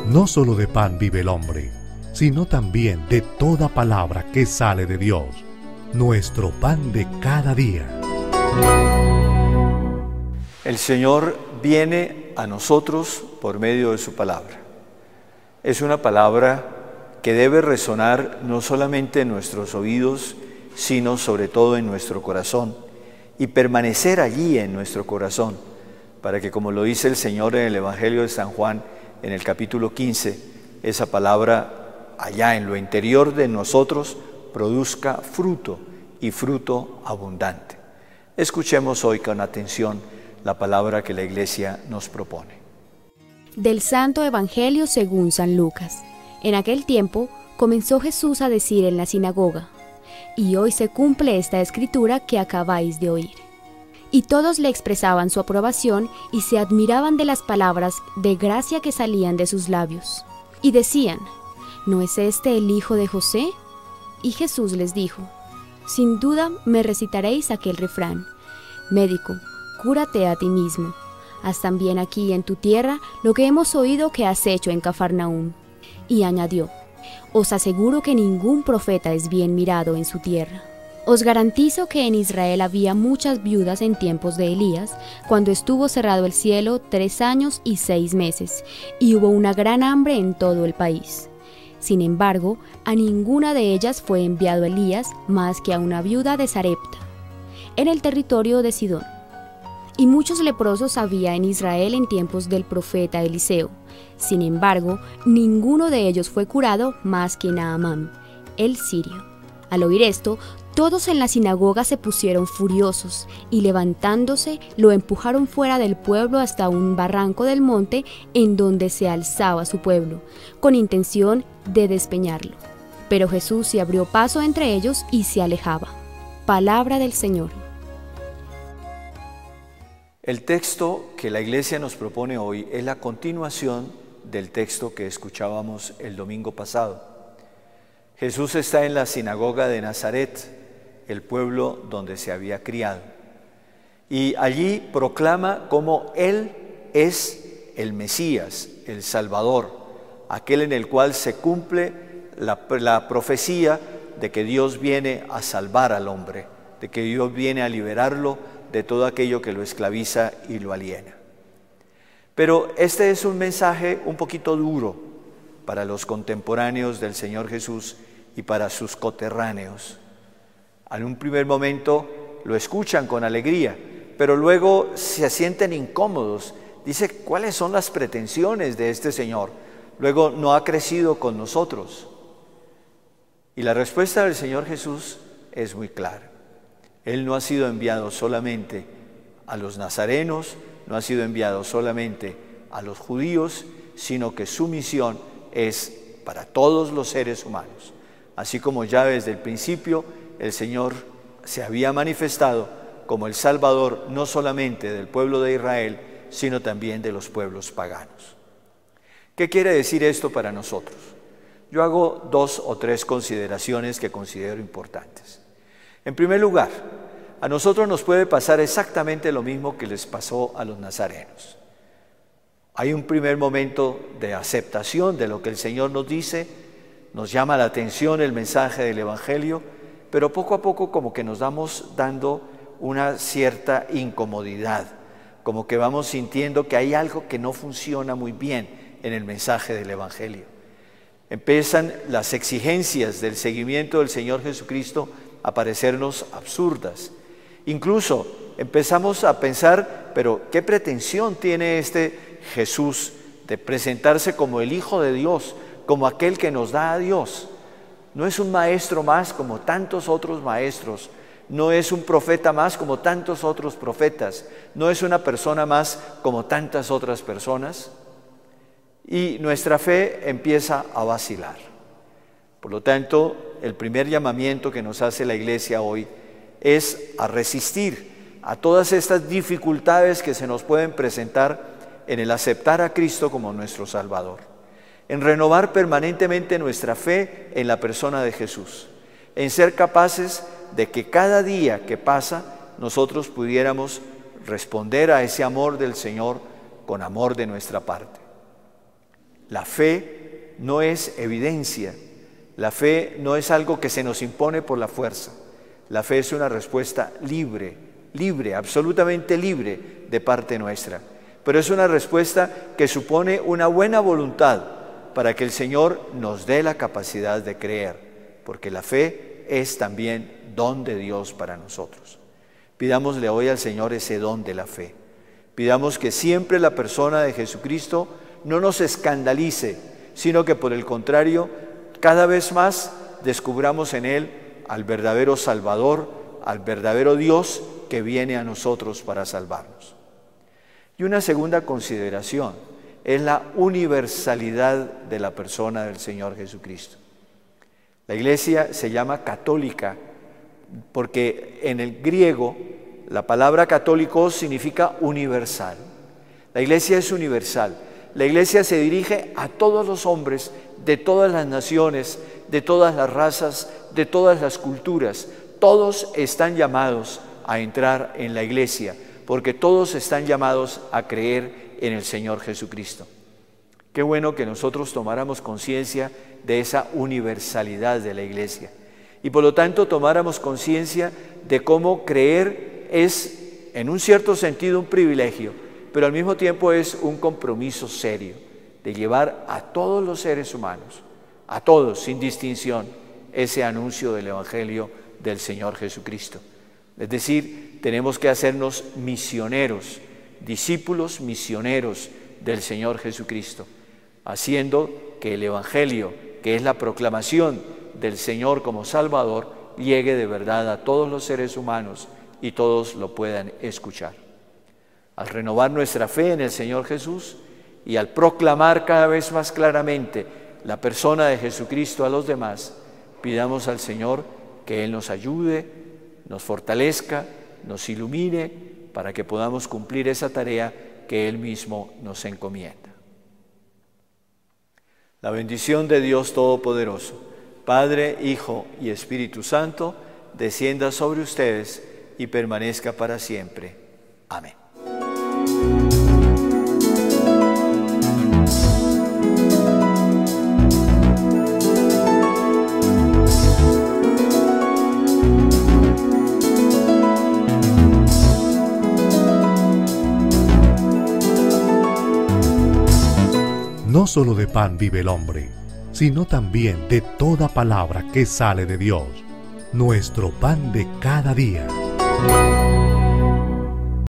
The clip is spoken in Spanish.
No solo de pan vive el hombre, sino también de toda palabra que sale de Dios, nuestro pan de cada día. El Señor viene a nosotros por medio de su palabra. Es una palabra que debe resonar no solamente en nuestros oídos, sino sobre todo en nuestro corazón, y permanecer allí en nuestro corazón, para que, como lo dice el Señor en el Evangelio de San Juan, en el capítulo 15, esa palabra allá en lo interior de nosotros produzca fruto y fruto abundante. Escuchemos hoy con atención la palabra que la Iglesia nos propone. Del Santo Evangelio según San Lucas. En aquel tiempo comenzó Jesús a decir en la sinagoga: y hoy se cumple esta escritura que acabáis de oír. Y todos le expresaban su aprobación y se admiraban de las palabras de gracia que salían de sus labios. Y decían: ¿no es este el hijo de José? Y Jesús les dijo: sin duda me recitaréis aquel refrán: médico, cúrate a ti mismo. Haz también aquí en tu tierra lo que hemos oído que has hecho en Cafarnaúm. Y añadió: os aseguro que ningún profeta es bien mirado en su tierra. Os garantizo que en Israel había muchas viudas en tiempos de Elías, cuando estuvo cerrado el cielo 3 años y 6 meses, y hubo una gran hambre en todo el país. Sin embargo, a ninguna de ellas fue enviado Elías más que a una viuda de Sarepta, en el territorio de Sidón. Y muchos leprosos había en Israel en tiempos del profeta Eliseo. Sin embargo, ninguno de ellos fue curado más que Naamán, el sirio. Al oír esto, todos en la sinagoga se pusieron furiosos y levantándose lo empujaron fuera del pueblo hasta un barranco del monte en donde se alzaba su pueblo, con intención de despeñarlo. Pero Jesús se abrió paso entre ellos y se alejaba. Palabra del Señor. El texto que la Iglesia nos propone hoy es la continuación del texto que escuchábamos el domingo pasado. Jesús está en la sinagoga de Nazaret, el pueblo donde se había criado, y allí proclama cómo Él es el Mesías, el Salvador, aquel en el cual se cumple la profecía de que Dios viene a salvar al hombre, de que Dios viene a liberarlo de todo aquello que lo esclaviza y lo aliena. Pero este es un mensaje un poquito duro para los contemporáneos del Señor Jesús y para sus coterráneos. En un primer momento lo escuchan con alegría, pero luego se sienten incómodos. Dice, ¿cuáles son las pretensiones de este Señor? Luego, no ha crecido con nosotros. Y la respuesta del Señor Jesús es muy clara. Él no ha sido enviado solamente a los nazarenos, no ha sido enviado solamente a los judíos, sino que su misión es para todos los seres humanos. Así como ya desde el principio el Señor se había manifestado como el Salvador no solamente del pueblo de Israel, sino también de los pueblos paganos. ¿Qué quiere decir esto para nosotros? Yo hago 2 o 3 consideraciones que considero importantes. En primer lugar, a nosotros nos puede pasar exactamente lo mismo que les pasó a los nazarenos. Hay un primer momento de aceptación de lo que el Señor nos dice, nos llama la atención el mensaje del Evangelio, pero poco a poco como que nos vamos dando una cierta incomodidad, como que vamos sintiendo que hay algo que no funciona muy bien en el mensaje del Evangelio. Empiezan las exigencias del seguimiento del Señor Jesucristo a parecernos absurdas. Incluso empezamos a pensar, pero ¿qué pretensión tiene este Jesús de presentarse como el Hijo de Dios, como aquel que nos da a Dios? No es un maestro más como tantos otros maestros, no es un profeta más como tantos otros profetas, no es una persona más como tantas otras personas. Y nuestra fe empieza a vacilar. Por lo tanto, el primer llamamiento que nos hace la Iglesia hoy es a resistir a todas estas dificultades que se nos pueden presentar en el aceptar a Cristo como nuestro Salvador, en renovar permanentemente nuestra fe en la persona de Jesús, en ser capaces de que cada día que pasa nosotros pudiéramos responder a ese amor del Señor con amor de nuestra parte. La fe no es evidencia, la fe no es algo que se nos impone por la fuerza. La fe es una respuesta libre, absolutamente libre de parte nuestra. Pero es una respuesta que supone una buena voluntad para que el Señor nos dé la capacidad de creer, porque la fe es también don de Dios para nosotros. Pidámosle hoy al Señor ese don de la fe. Pidamos que siempre la persona de Jesucristo no nos escandalice, sino que por el contrario, cada vez más descubramos en Él al verdadero Salvador, al verdadero Dios que viene a nosotros para salvarnos. Y una segunda consideración es la universalidad de la persona del Señor Jesucristo. La Iglesia se llama católica porque en el griego la palabra católico significa universal. La Iglesia es universal. La Iglesia se dirige a todos los hombres de todas las naciones, de todas las razas, de todas las culturas. Todos están llamados a entrar en la Iglesia, porque todos están llamados a creer en el Señor Jesucristo. Qué bueno que nosotros tomáramos conciencia de esa universalidad de la Iglesia y por lo tanto tomáramos conciencia de cómo creer es en un cierto sentido un privilegio, pero al mismo tiempo es un compromiso serio de llevar a todos los seres humanos, a todos sin distinción, ese anuncio del Evangelio del Señor Jesucristo. Es decir, tenemos que hacernos misioneros, discípulos misioneros del Señor Jesucristo, haciendo que el Evangelio, que es la proclamación del Señor como Salvador, llegue de verdad a todos los seres humanos y todos lo puedan escuchar. Al renovar nuestra fe en el Señor Jesús y al proclamar cada vez más claramente la persona de Jesucristo a los demás, pidamos al Señor que Él nos ayude, nos fortalezca, nos ilumine para que podamos cumplir esa tarea que Él mismo nos encomienda. La bendición de Dios Todopoderoso, Padre, Hijo y Espíritu Santo, descienda sobre ustedes y permanezca para siempre. Amén. No solo de pan vive el hombre, sino también de toda palabra que sale de Dios, nuestro pan de cada día.